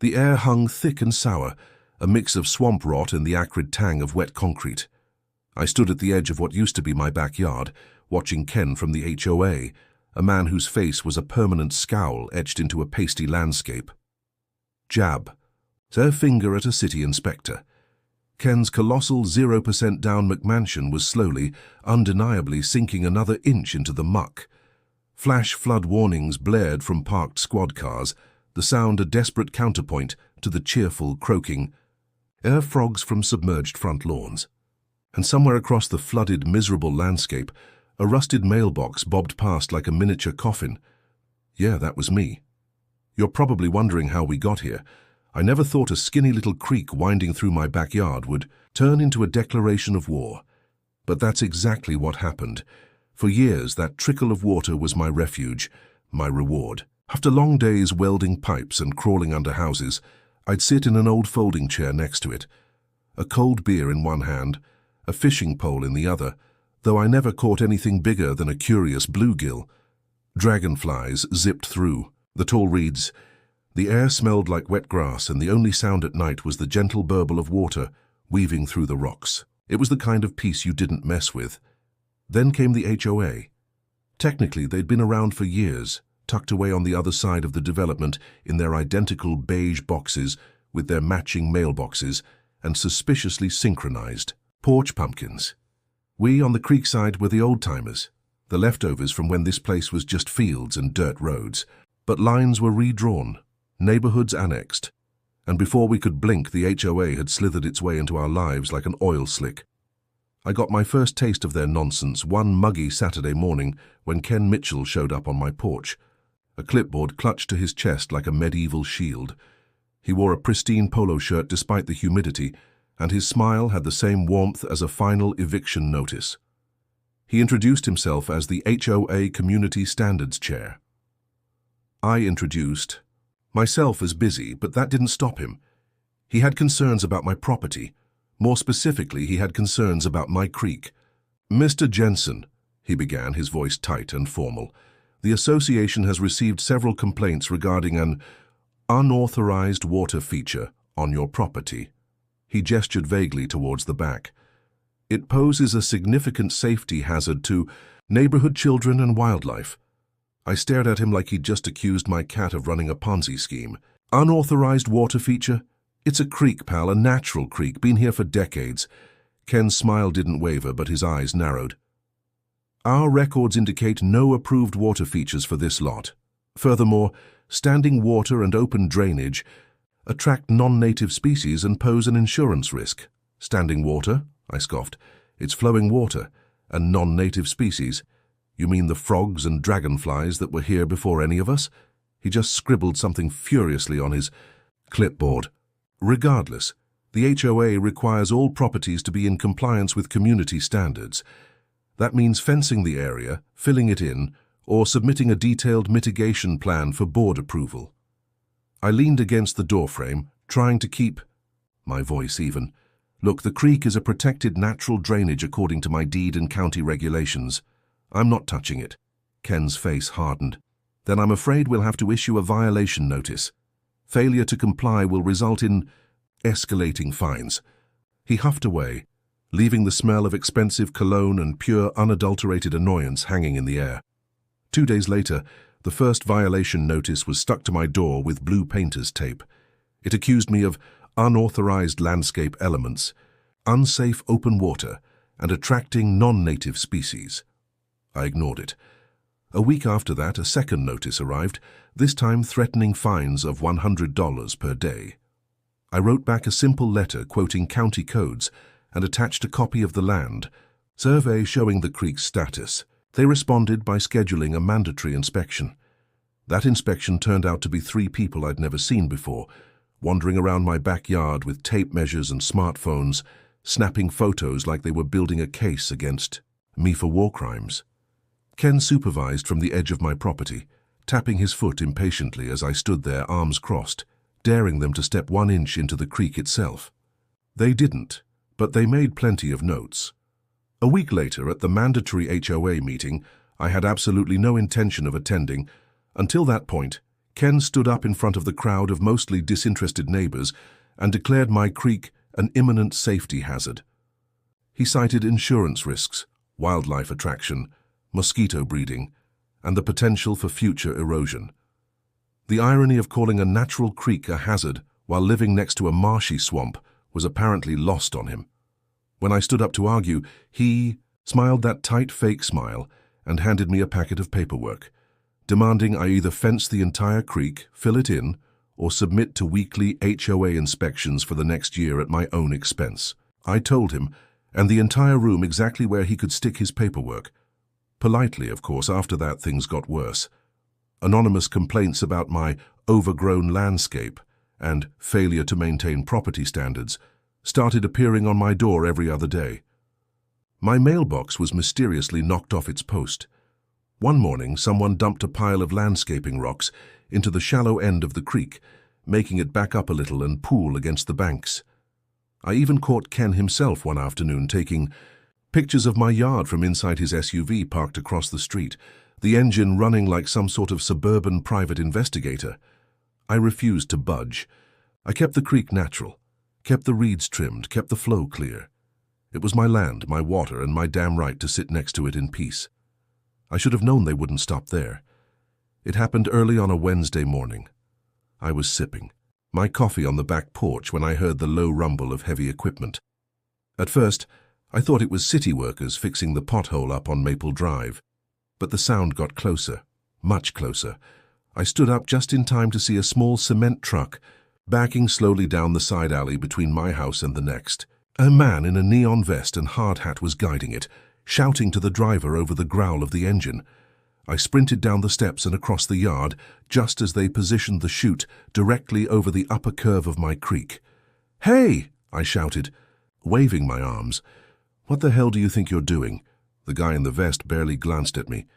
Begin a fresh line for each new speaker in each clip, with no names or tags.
The air hung thick and sour, a mix of swamp rot and the acrid tang of wet concrete. I stood at the edge of what used to be my backyard, watching Ken from the HOA, a man whose face was a permanent scowl etched into a pasty landscape. Jab. Their finger at a city inspector. Ken's colossal 0% down McMansion was slowly, undeniably sinking another inch into the muck. Flash flood warnings blared from parked squad cars, the sound a desperate counterpoint to the cheerful, croaking air frogs from submerged front lawns. And somewhere across the flooded, miserable landscape, a rusted mailbox bobbed past like a miniature coffin. Yeah, that was me. You're probably wondering how we got here. I never thought a skinny little creek winding through my backyard would turn into a declaration of war. But that's exactly what happened. For years, that trickle of water was my refuge, my reward. After long days welding pipes and crawling under houses, I'd sit in an old folding chair next to it, a cold beer in one hand, a fishing pole in the other, though I never caught anything bigger than a curious bluegill. Dragonflies zipped through, the tall reeds. The air smelled like wet grass, and the only sound at night was the gentle burble of water weaving through the rocks. It was the kind of peace you didn't mess with. Then came the HOA. Technically, they'd been around for years, tucked away on the other side of the development in their identical beige boxes with their matching mailboxes and suspiciously synchronized porch pumpkins. We on the creekside were the old-timers, the leftovers from when this place was just fields and dirt roads. But lines were redrawn, neighborhoods annexed, and before we could blink, the HOA had slithered its way into our lives like an oil slick. I got my first taste of their nonsense one muggy Saturday morning when Ken Mitchell showed up on my porch, a clipboard clutched to his chest like a medieval shield. He wore a pristine polo shirt despite the humidity, and his smile had the same warmth as a final eviction notice. He introduced himself as the HOA Community Standards Chair. I introduced myself as busy, but that didn't stop him. He had concerns about my property. More specifically, he had concerns about my creek. "Mr. Jensen," he began, his voice tight and formal, "the association has received several complaints regarding an unauthorized water feature on your property." He gestured vaguely towards the back. "It poses a significant safety hazard to neighborhood children and wildlife." I stared at him like he'd just accused my cat of running a Ponzi scheme. "Unauthorized water feature? It's a creek, pal, a natural creek, been here for decades." Ken's smile didn't waver, but his eyes narrowed. "Our records indicate no approved water features for this lot. Furthermore, standing water and open drainage attract non-native species and pose an insurance risk." "Standing water?" I scoffed. "It's flowing water, and non-native species. You mean the frogs and dragonflies that were here before any of us?" He just scribbled something furiously on his clipboard. "Regardless, the HOA requires all properties to be in compliance with community standards. That means fencing the area, filling it in, or submitting a detailed mitigation plan for board approval." I leaned against the doorframe, trying to keep my voice even. "Look, the creek is a protected natural drainage according to my deed and county regulations. I'm not touching it." Ken's face hardened. "Then I'm afraid we'll have to issue a violation notice. Failure to comply will result in escalating fines." He huffed away, leaving the smell of expensive cologne and pure, unadulterated annoyance hanging in the air. 2 days later, the first violation notice was stuck to my door with blue painter's tape. It accused me of unauthorized landscape elements, unsafe open water, and attracting non-native species. I ignored it. A week after that, a second notice arrived, this time threatening fines of $100 per day. I wrote back a simple letter quoting county codes and attached a copy of the land survey showing the creek's status. They responded by scheduling a mandatory inspection. That inspection turned out to be 3 people I'd never seen before, wandering around my backyard with tape measures and smartphones, snapping photos like they were building a case against me for war crimes. Ken supervised from the edge of my property, tapping his foot impatiently as I stood there, arms crossed, daring them to step 1 inch into the creek itself. They didn't, but they made plenty of notes. A week later, at the mandatory HOA meeting I had absolutely no intention of attending. Until that point, Ken stood up in front of the crowd of mostly disinterested neighbors and declared my creek an imminent safety hazard. He cited insurance risks, wildlife attraction, mosquito breeding, and the potential for future erosion. The irony of calling a natural creek a hazard while living next to a marshy swamp was apparently lost on him. When I stood up to argue, he smiled that tight fake smile and handed me a packet of paperwork, demanding I either fence the entire creek, fill it in, or submit to weekly HOA inspections for the next year at my own expense. I told him, and the entire room exactly where he could stick his paperwork. Politely, of course. After that, things got worse. Anonymous complaints about my overgrown landscape and failure to maintain property standards started appearing on my door every other day. My mailbox was mysteriously knocked off its post. One morning, someone dumped a pile of landscaping rocks into the shallow end of the creek, making it back up a little and pool against the banks. I even caught Ken himself one afternoon taking pictures of my yard from inside his SUV parked across the street, the engine running like some sort of suburban private investigator. I refused to budge. I kept the creek natural, kept the reeds trimmed, kept the flow clear. It was my land, my water, and my damn right to sit next to it in peace. I should have known they wouldn't stop there. It happened early on a Wednesday morning. I was sipping my coffee on the back porch when I heard the low rumble of heavy equipment. At first, I thought it was city workers fixing the pothole up on Maple Drive. But the sound got closer, much closer. I stood up just in time to see a small cement truck backing slowly down the side alley between my house and the next. A man in a neon vest and hard hat was guiding it, shouting to the driver over the growl of the engine. I sprinted down the steps and across the yard just as they positioned the chute directly over the upper curve of my creek. "Hey!" I shouted, waving my arms. "What the hell do you think you're doing?" The guy in the vest barely glanced at me.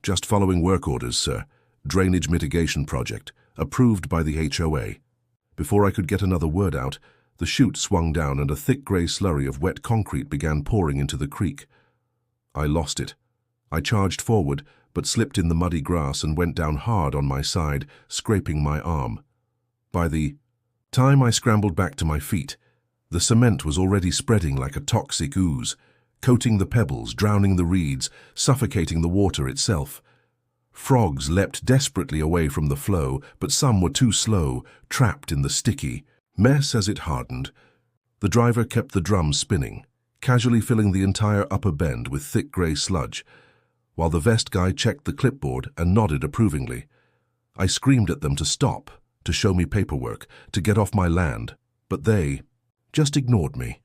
"Just following work orders, sir. Drainage mitigation project, approved by the HOA." Before I could get another word out, the chute swung down and a thick grey slurry of wet concrete began pouring into the creek. I lost it. I charged forward, but slipped in the muddy grass and went down hard on my side, scraping my arm. By the time I scrambled back to my feet, the cement was already spreading like a toxic ooze, coating the pebbles, drowning the reeds, suffocating the water itself. Frogs leapt desperately away from the flow, but some were too slow, trapped in the sticky mess as it hardened. The driver kept the drum spinning, casually filling the entire upper bend with thick grey sludge, while the vest guy checked the clipboard and nodded approvingly. I screamed at them to stop, to show me paperwork, to get off my land, but they just ignored me.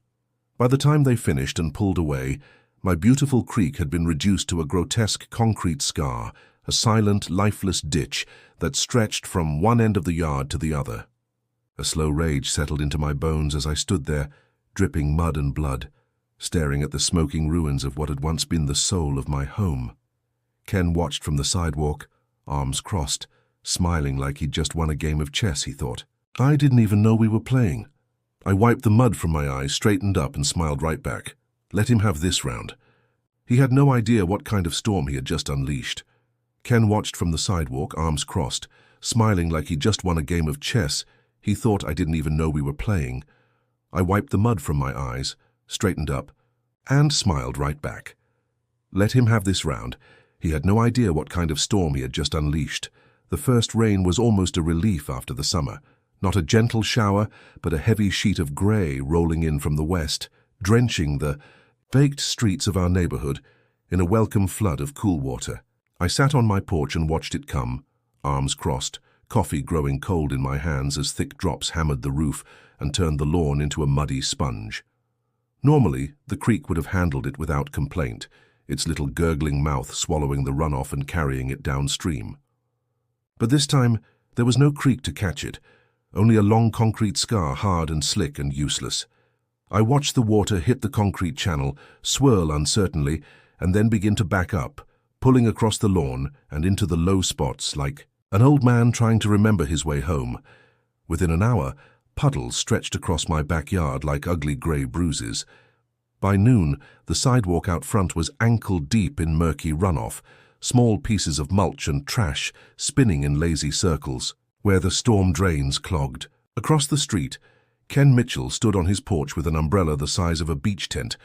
By the time they finished and pulled away, my beautiful creek had been reduced to a grotesque concrete scar, a silent, lifeless ditch that stretched from one end of the yard to the other. A slow rage settled into my bones as I stood there, dripping mud and blood, staring at the smoking ruins of what had once been the soul of my home. Ken watched from the sidewalk, arms crossed, smiling like he'd just won a game of chess, he thought. I didn't even know we were playing. I wiped the mud from my eyes, straightened up, and smiled right back. Let him have this round. He had no idea what kind of storm he had just unleashed. Ken watched from the sidewalk, arms crossed, smiling like he'd just won a game of chess. He thought I didn't even know we were playing. I wiped the mud from my eyes, straightened up, and smiled right back. Let him have this round. He had no idea what kind of storm he had just unleashed. The first rain was almost a relief after the summer. Not a gentle shower, but a heavy sheet of grey rolling in from the west, drenching the baked streets of our neighborhood in a welcome flood of cool water. I sat on my porch and watched it come, arms crossed, coffee growing cold in my hands as thick drops hammered the roof and turned the lawn into a muddy sponge. Normally, the creek would have handled it without complaint, its little gurgling mouth swallowing the runoff and carrying it downstream. But this time, there was no creek to catch it, only a long concrete scar, hard and slick and useless. I watched the water hit the concrete channel, swirl uncertainly, and then begin to back up, pulling across the lawn and into the low spots like an old man trying to remember his way home. Within an hour, puddles stretched across my backyard like ugly grey bruises. By noon, the sidewalk out front was ankle-deep in murky runoff, small pieces of mulch and trash spinning in lazy circles. where the storm drains clogged. Across the street, Ken Mitchell stood on his porch with an umbrella the size of a beach tent,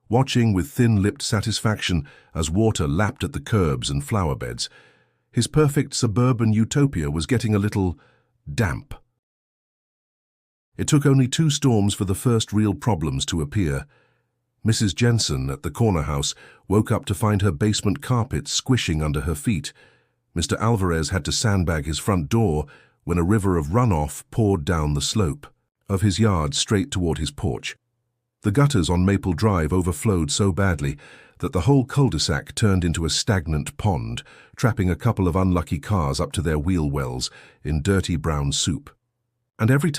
watching with thin-lipped satisfaction as water lapped at the curbs and flower beds. His perfect suburban utopia was getting a little damp. It took only 2 storms for the first real problems to appear. Mrs. Jensen at the corner house woke up to find her basement carpet squishing under her feet. Mr. Alvarez had to sandbag his front door when a river of runoff poured down the slope of his yard straight toward his porch. The gutters on Maple Drive overflowed so badly that the whole cul-de-sac turned into a stagnant pond, trapping a couple of unlucky cars up to their wheel wells in dirty brown soup. And every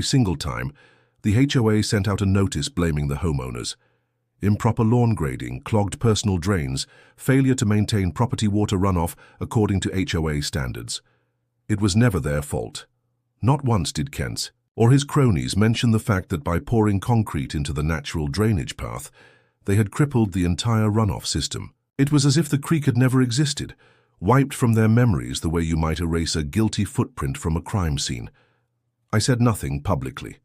single time, the HOA sent out a notice blaming the homeowners. Improper lawn grading, clogged personal drains, failure to maintain property water runoff according to HOA standards. It was never their fault. Not once did Kent or his cronies mention the fact that by pouring concrete into the natural drainage path, they had crippled the entire runoff system. It was as if the creek had never existed, wiped from their memories the way you might erase a guilty footprint from a crime scene. I said nothing publicly.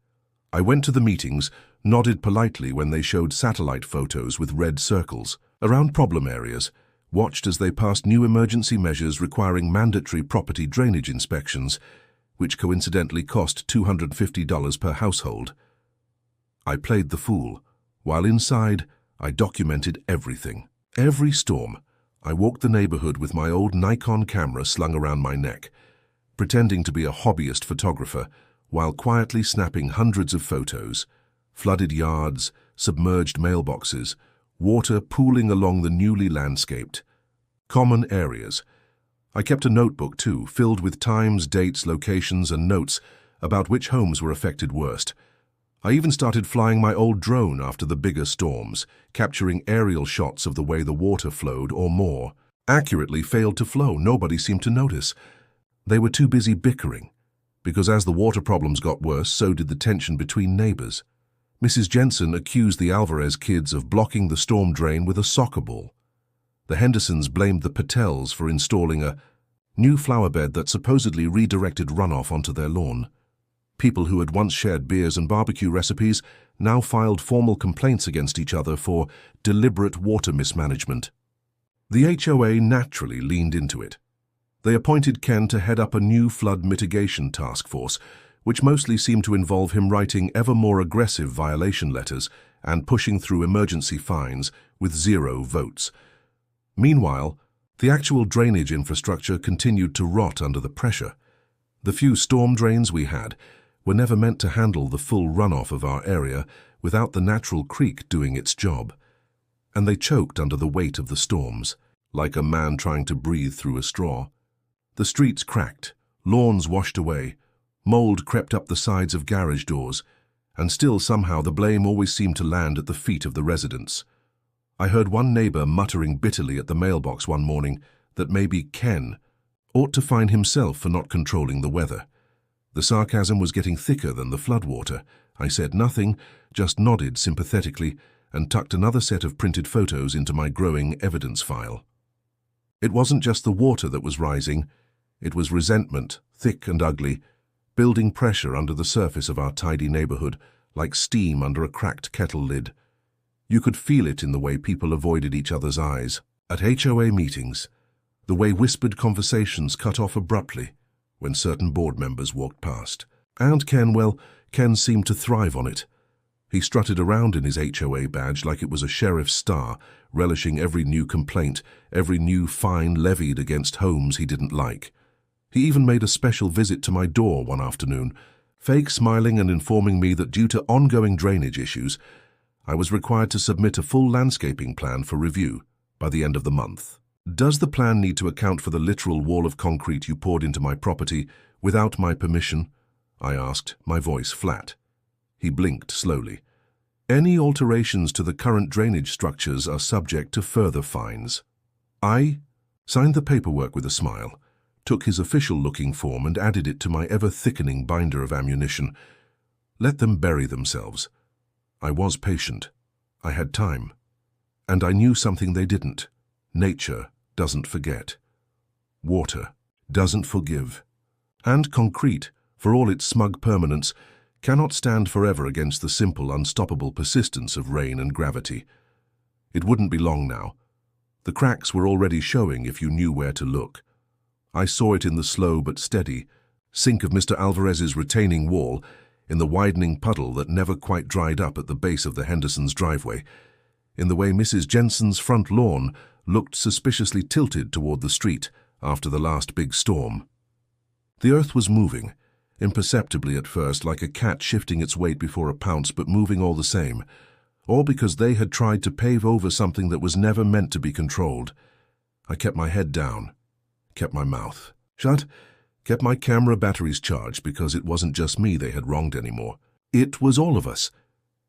I went to the meetings, nodded politely when they showed satellite photos with red circles around problem areas, watched as they passed new emergency measures requiring mandatory property drainage inspections, which coincidentally cost $250 per household. I played the fool, while inside I documented everything. Every storm, I walked the neighborhood with my old Nikon camera slung around my neck, pretending to be a hobbyist photographer while quietly snapping hundreds of photos. Flooded yards, submerged mailboxes, water pooling along the newly landscaped. Common areas. I kept a notebook too, filled with times, dates, locations, and notes about which homes were affected worst. I even started flying my old drone after the bigger storms, capturing aerial shots of the way the water flowed or more. Accurately failed to flow, nobody seemed to notice. They were too busy bickering, because as the water problems got worse, so did the tension between neighbors. Mrs. Jensen accused the Alvarez kids of blocking the storm drain with a soccer ball. The Hendersons blamed the Patels for installing a new flower bed that supposedly redirected runoff onto their lawn. People who had once shared beers and barbecue recipes now filed formal complaints against each other for deliberate water mismanagement. The HOA naturally leaned into it. They appointed Ken to head up a new flood mitigation task force, which mostly seemed to involve him writing ever more aggressive violation letters and pushing through emergency fines with 0 votes. Meanwhile, the actual drainage infrastructure continued to rot under the pressure. The few storm drains we had were never meant to handle the full runoff of our area without the natural creek doing its job. And they choked under the weight of the storms, like a man trying to breathe through a straw. The streets cracked, lawns washed away, mold crept up the sides of garage doors, and still somehow the blame always seemed to land at the feet of the residents. I heard one neighbor muttering bitterly at the mailbox one morning that maybe Ken ought to fine himself for not controlling the weather. The sarcasm was getting thicker than the floodwater. I said nothing, just nodded sympathetically and tucked another set of printed photos into my growing evidence file. It wasn't just the water that was rising, it was resentment, thick and ugly, building pressure under the surface of our tidy neighborhood, like steam under a cracked kettle lid. You could feel it in the way people avoided each other's eyes. At HOA meetings, the way whispered conversations cut off abruptly when certain board members walked past. And Ken seemed to thrive on it. He strutted around in his HOA badge like it was a sheriff's star, relishing every new complaint, every new fine levied against homes he didn't like. He even made a special visit to my door one afternoon, fake smiling and informing me that due to ongoing drainage issues, I was required to submit a full landscaping plan for review by the end of the month. Does the plan need to account for the literal wall of concrete you poured into my property without my permission? I asked, my voice flat. He blinked slowly. Any alterations to the current drainage structures are subject to further fines. I signed the paperwork with a smile, took his official-looking form and added it to my ever-thickening binder of ammunition. Let them bury themselves. I was patient. I had time. And I knew something they didn't. Nature doesn't forget. Water doesn't forgive. And concrete, for all its smug permanence, cannot stand forever against the simple, unstoppable persistence of rain and gravity. It wouldn't be long now. The cracks were already showing if you knew where to look. I saw it in the slow but steady sink of Mr. Alvarez's retaining wall, in the widening puddle that never quite dried up at the base of the Hendersons' driveway, in the way Mrs. Jensen's front lawn looked suspiciously tilted toward the street after the last big storm. The earth was moving, imperceptibly at first, like a cat shifting its weight before a pounce, but moving all the same, all because they had tried to pave over something that was never meant to be controlled. I kept my head down, kept my mouth shut, kept my camera batteries charged, because it wasn't just me they had wronged anymore. It was all of us.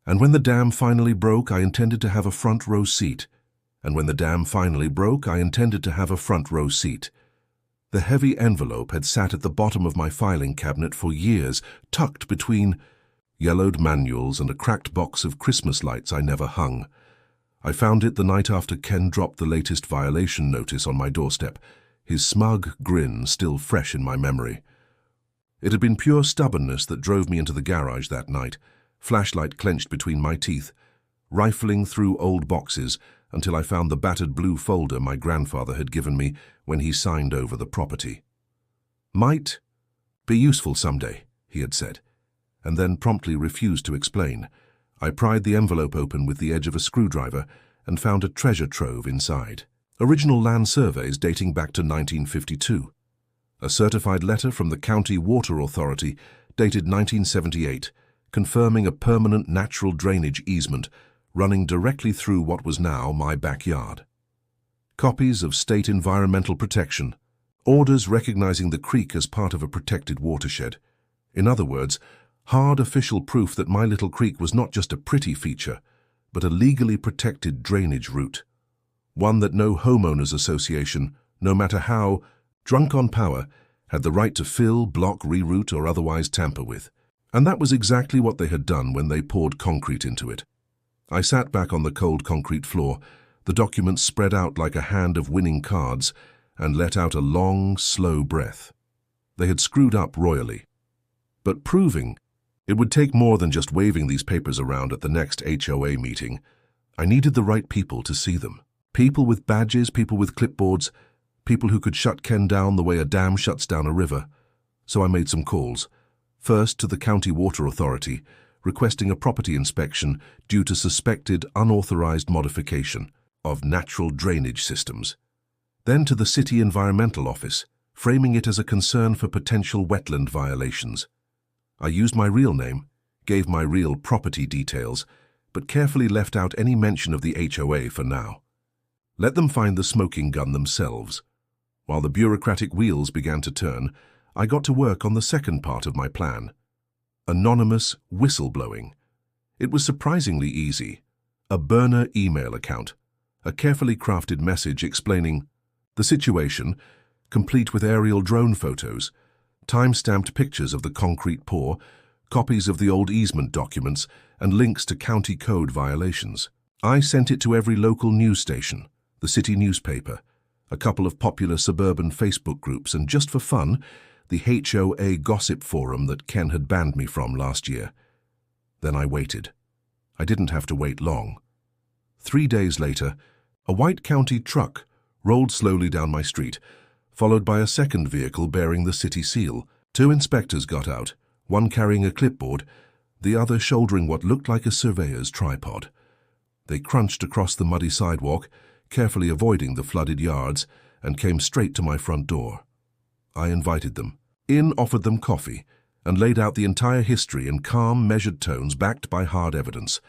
And when the dam finally broke, I intended to have a front row seat. And when the dam finally broke, I intended to have a front row seat. The heavy envelope had sat at the bottom of my filing cabinet for years, tucked between yellowed manuals and a cracked box of Christmas lights I never hung. I found it the night after Ken dropped the latest violation notice on my doorstep, his smug grin still fresh in my memory. It had been pure stubbornness that drove me into the garage that night, flashlight clenched between my teeth, rifling through old boxes until I found the battered blue folder my grandfather had given me when he signed over the property. "Might be useful someday," he had said, and then promptly refused to explain. I pried the envelope open with the edge of a screwdriver and found a treasure trove inside. Original land surveys dating back to 1952. A certified letter from the County Water Authority dated 1978, confirming a permanent natural drainage easement running directly through what was now my backyard. Copies of state environmental protection, orders recognizing the creek as part of a protected watershed. In other words, hard official proof that my little creek was not just a pretty feature, but a legally protected drainage route. One that no homeowners association, no matter how drunk on power, had the right to fill, block, reroute, or otherwise tamper with. And that was exactly what they had done when they poured concrete into it. I sat back on the cold concrete floor, the documents spread out like a hand of winning cards, and let out a long, slow breath. They had screwed up royally. But proving it would take more than just waving these papers around at the next HOA meeting. I needed the right people to see them. People with badges, people with clipboards, people who could shut Ken down the way a dam shuts down a river. So I made some calls. First to the County Water Authority, requesting a property inspection due to suspected unauthorized modification of natural drainage systems. Then to the City Environmental Office, framing it as a concern for potential wetland violations. I used my real name, gave my real property details, but carefully left out any mention of the HOA for now. Let them find the smoking gun themselves. While the bureaucratic wheels began to turn, I got to work on the second part of my plan. Anonymous whistleblowing. It was surprisingly easy. A burner email account, a carefully crafted message explaining the situation, complete with aerial drone photos, time-stamped pictures of the concrete pour, copies of the old easement documents, and links to county code violations. I sent it to every local news station, the city newspaper, a couple of popular suburban Facebook groups, and just for fun, the HOA gossip forum that Ken had banned me from last year. Then I waited. I didn't have to wait long. 3 days later, a white county truck rolled slowly down my street, followed by a second vehicle bearing the city seal. 2 inspectors got out, one carrying a clipboard, the other shouldering what looked like a surveyor's tripod. They crunched across the muddy sidewalk, carefully avoiding the flooded yards, and came straight to my front door. I invited them in, offered them coffee, and laid out the entire history in calm, measured tones backed by hard evidence.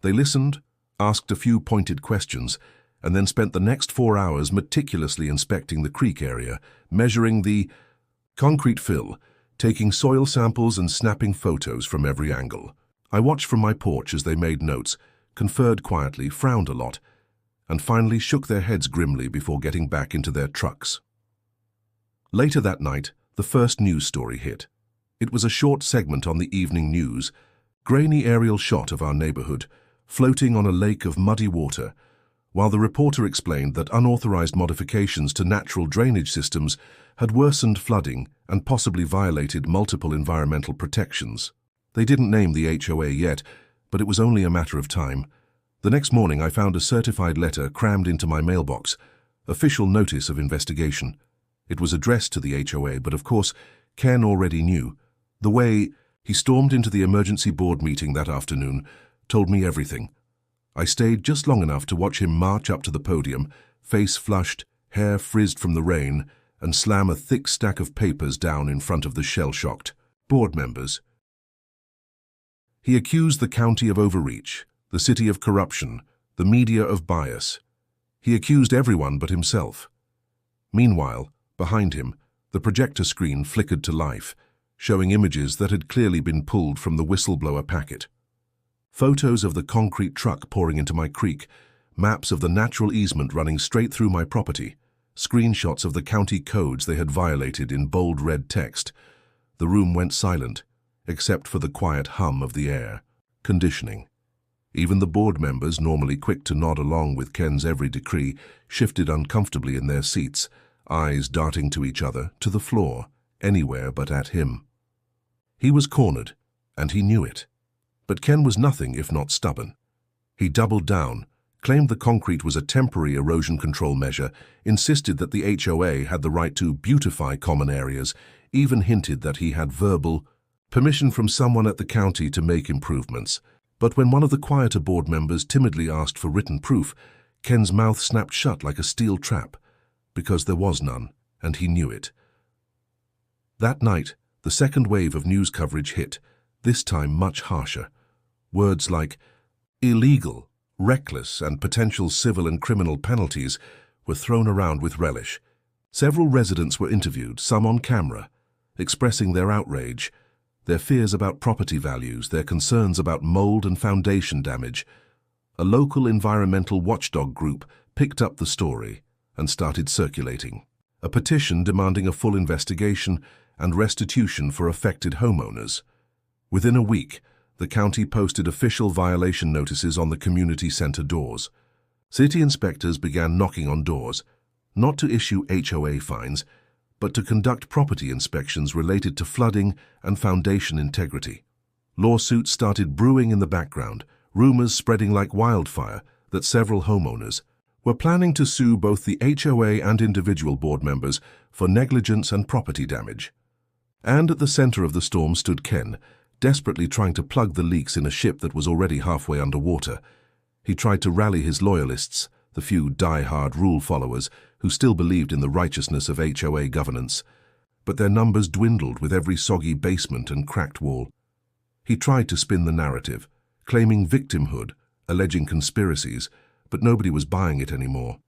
They listened, asked a few pointed questions, and then spent the next 4 hours meticulously inspecting the creek area, measuring the concrete fill, taking soil samples and snapping photos from every angle. I watched from my porch as they made notes, conferred quietly, frowned a lot, and finally shook their heads grimly before getting back into their trucks. Later that night, the first news story hit. It was a short segment on the evening news, grainy aerial shot of our neighborhood, floating on a lake of muddy water, while the reporter explained that unauthorized modifications to natural drainage systems had worsened flooding and possibly violated multiple environmental protections. They didn't name the HOA yet, but it was only a matter of time. The next morning I found a certified letter crammed into my mailbox, official notice of investigation. It was addressed to the HOA, but of course, Ken already knew. The way he stormed into the emergency board meeting that afternoon told me everything. I stayed just long enough to watch him march up to the podium, face flushed, hair frizzed from the rain, and slam a thick stack of papers down in front of the shell-shocked board members. He accused the county of overreach, the city of corruption, the media of bias. He accused everyone but himself. Meanwhile, behind him, the projector screen flickered to life, showing images that had clearly been pulled from the whistleblower packet. Photos of the concrete truck pouring into my creek, maps of the natural easement running straight through my property, screenshots of the county codes they had violated in bold red text. The room went silent, except for the quiet hum of the air conditioning. Even the board members, normally quick to nod along with Ken's every decree, shifted uncomfortably in their seats, eyes darting to each other, to the floor, anywhere but at him. He was cornered, and he knew it. But Ken was nothing if not stubborn. He doubled down, claimed the concrete was a temporary erosion control measure, insisted that the HOA had the right to beautify common areas, even hinted that he had verbal permission from someone at the county to make improvements. But when one of the quieter board members timidly asked for written proof, Ken's mouth snapped shut like a steel trap, because there was none, and he knew it. That night, the second wave of news coverage hit, this time much harsher. Words like illegal, reckless, and potential civil and criminal penalties were thrown around with relish. Several residents were interviewed, some on camera, expressing their outrage, their fears about property values, their concerns about mold and foundation damage. A local environmental watchdog group picked up the story and started circulating a petition demanding a full investigation and restitution for affected homeowners. Within a week, the county posted official violation notices on the community center doors. City inspectors began knocking on doors, not to issue HOA fines, but to conduct property inspections related to flooding and foundation integrity. Lawsuits started brewing in the background, rumors spreading like wildfire that several homeowners were planning to sue both the HOA and individual board members for negligence and property damage. And at the center of the storm stood Ken, desperately trying to plug the leaks in a ship that was already halfway underwater. He tried to rally his loyalists, the few die-hard rule followers who still believed in the righteousness of HOA governance, but their numbers dwindled with every soggy basement and cracked wall. He tried to spin the narrative, claiming victimhood, alleging conspiracies, but nobody was buying it anymore.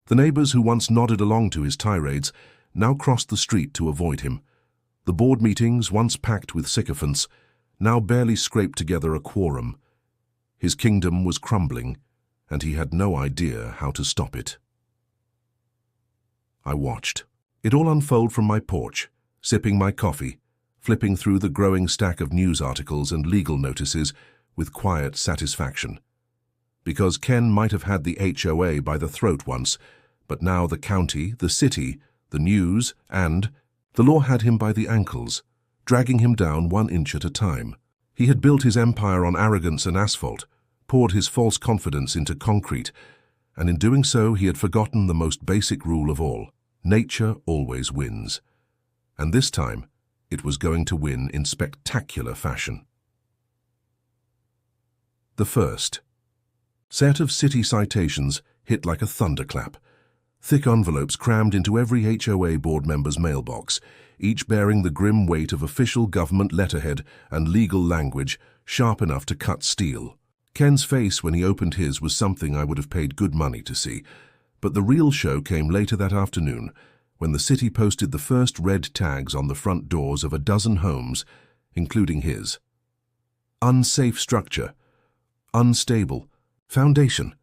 The neighbors who once nodded along to his tirades now crossed the street to avoid him. The board meetings, once packed with sycophants, now barely scraped together a quorum. His kingdom was crumbling, and he had no idea how to stop it. I watched it all unfold from my porch, sipping my coffee, flipping through the growing stack of news articles and legal notices with quiet satisfaction. Because Ken might have had the HOA by the throat once, but now the county, the city, the news, and the law had him by the ankles, dragging him down 1 inch at a time. He had built his empire on arrogance and asphalt, poured his false confidence into concrete, and in doing so he had forgotten the most basic rule of all: nature always wins. And this time, it was going to win in spectacular fashion. The first set of city citations hit like a thunderclap. Thick envelopes crammed into every HOA board member's mailbox, each bearing the grim weight of official government letterhead and legal language sharp enough to cut steel. Ken's face when he opened his was something I would have paid good money to see, but the real show came later that afternoon, when the city posted the first red tags on the front doors of a dozen homes, including his. Unsafe structure, unstable, foundation,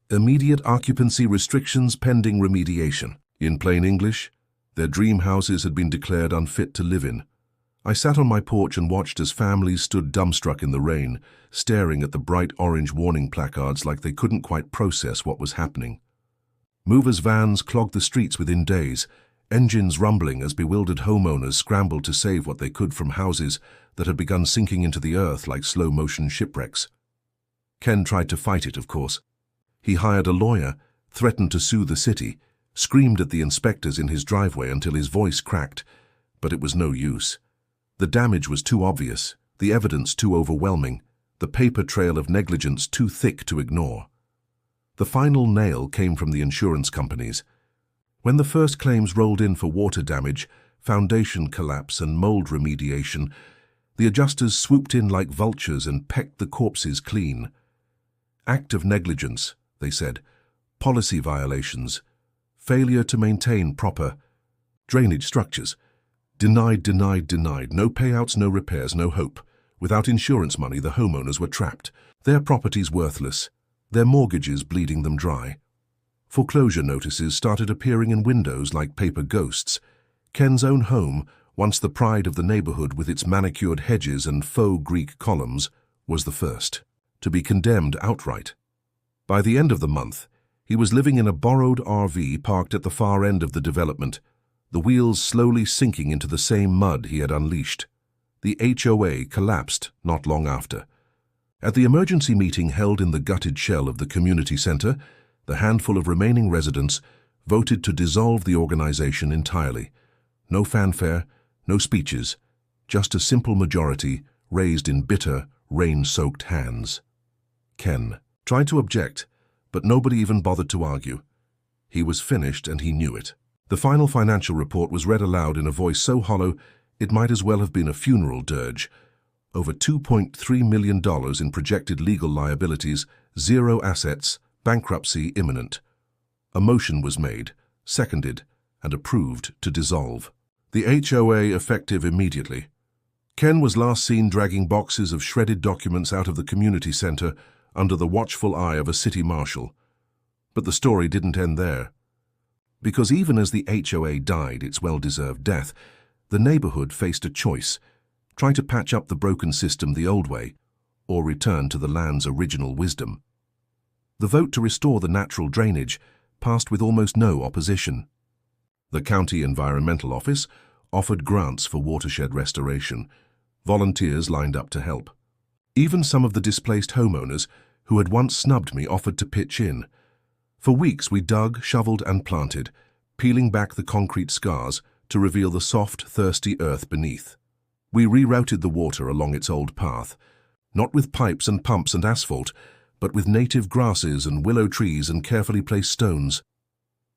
immediate occupancy restrictions pending remediation. In plain English, their dream houses had been declared unfit to live in. I sat on my porch and watched as families stood dumbstruck in the rain, staring at the bright orange warning placards like they couldn't quite process what was happening. Movers' vans clogged the streets within days, engines rumbling as bewildered homeowners scrambled to save what they could from houses that had begun sinking into the earth like slow-motion shipwrecks. Ken tried to fight it, of course. He hired a lawyer, threatened to sue the city, screamed at the inspectors in his driveway until his voice cracked, but it was no use. The damage was too obvious, the evidence too overwhelming, the paper trail of negligence too thick to ignore. The final nail came from the insurance companies. When the first claims rolled in for water damage, foundation collapse and mold remediation, the adjusters swooped in like vultures and pecked the corpses clean. Act of negligence, they said. Policy violations. Failure to maintain proper drainage structures. Denied, denied, denied. No payouts, no repairs, no hope. Without insurance money, the homeowners were trapped. Their properties worthless. Their mortgages bleeding them dry. Foreclosure notices started appearing in windows like paper ghosts. Ken's own home, once the pride of the neighborhood with its manicured hedges and faux Greek columns, was the first to be condemned outright. By the end of the month, he was living in a borrowed RV parked at the far end of the development, the wheels slowly sinking into the same mud he had unleashed. The HOA collapsed not long after. At the emergency meeting held in the gutted shell of the community center, the handful of remaining residents voted to dissolve the organization entirely. No fanfare, no speeches, just a simple majority raised in bitter, rain-soaked hands. Ken tried to object, but nobody even bothered to argue. He was finished and he knew it. The final financial report was read aloud in a voice so hollow it might as well have been a funeral dirge. Over $2.3 million in projected legal liabilities, 0 assets, bankruptcy imminent. A motion was made, seconded, and approved to dissolve. The HOA effective immediately. Ken was last seen dragging boxes of shredded documents out of the community center under the watchful eye of a city marshal. But the story didn't end there. Because even as the HOA died its well-deserved death, the neighborhood faced a choice: try to patch up the broken system the old way, or return to the land's original wisdom. The vote to restore the natural drainage passed with almost no opposition. The County Environmental Office offered grants for watershed restoration. Volunteers lined up to help. Even some of the displaced homeowners who had once snubbed me offered to pitch in. For weeks we dug, shoveled and planted, peeling back the concrete scars to reveal the soft, thirsty earth beneath. We rerouted the water along its old path, not with pipes and pumps and asphalt, but with native grasses and willow trees and carefully placed stones.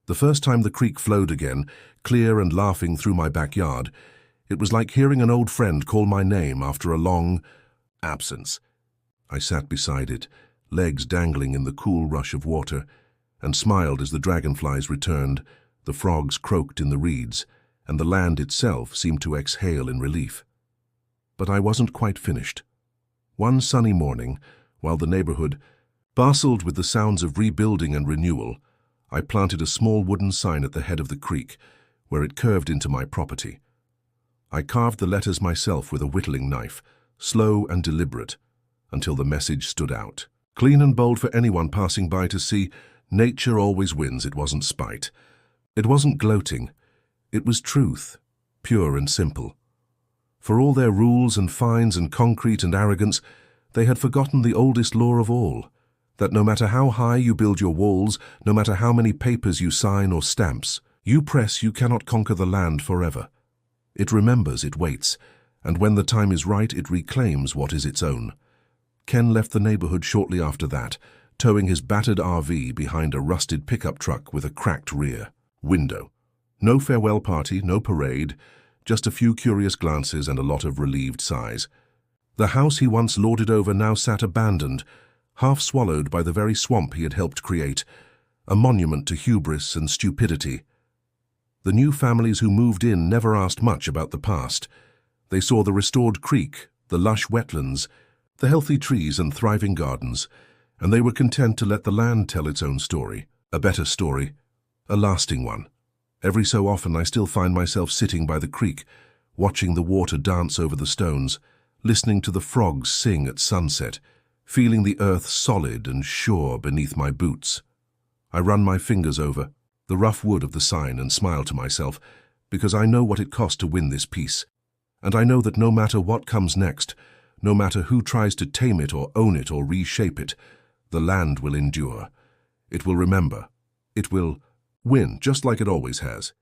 The first time the creek flowed again, clear and laughing through my backyard, it was like hearing an old friend call my name after a long absence. I sat beside it, legs dangling in the cool rush of water, and smiled as the dragonflies returned, the frogs croaked in the reeds, and the land itself seemed to exhale in relief. But I wasn't quite finished. One sunny morning, while the neighborhood bustled with the sounds of rebuilding and renewal, I planted a small wooden sign at the head of the creek, where it curved into my property. I carved the letters myself with a whittling knife, slow and deliberate, until the message stood out. Clean and bold for anyone passing by to see. Nature always wins. It wasn't spite. It wasn't gloating. It was truth, pure and simple. For all their rules and fines and concrete and arrogance, they had forgotten the oldest law of all, that no matter how high you build your walls, no matter how many papers you sign or stamps, you cannot conquer the land forever. It remembers, it waits, and when the time is right, it reclaims what is its own. Ken left the neighborhood shortly after that, towing his battered RV behind a rusted pickup truck with a cracked rear window. No farewell party, no parade, just a few curious glances and a lot of relieved sighs. The house he once lorded over now sat abandoned, half swallowed by the very swamp he had helped create, a monument to hubris and stupidity. The new families who moved in never asked much about the past. They saw the restored creek, the lush wetlands, the healthy trees and thriving gardens, and they were content to let the land tell its own story, a better story, a lasting one. Every so often I still find myself sitting by the creek, watching the water dance over the stones, listening to the frogs sing at sunset, feeling the earth solid and sure beneath my boots. I run my fingers over the rough wood of the sign and smile to myself, because I know what it cost to win this peace. And I know that no matter what comes next, no matter who tries to tame it or own it or reshape it, the land will endure. It will remember. It will win, just like it always has.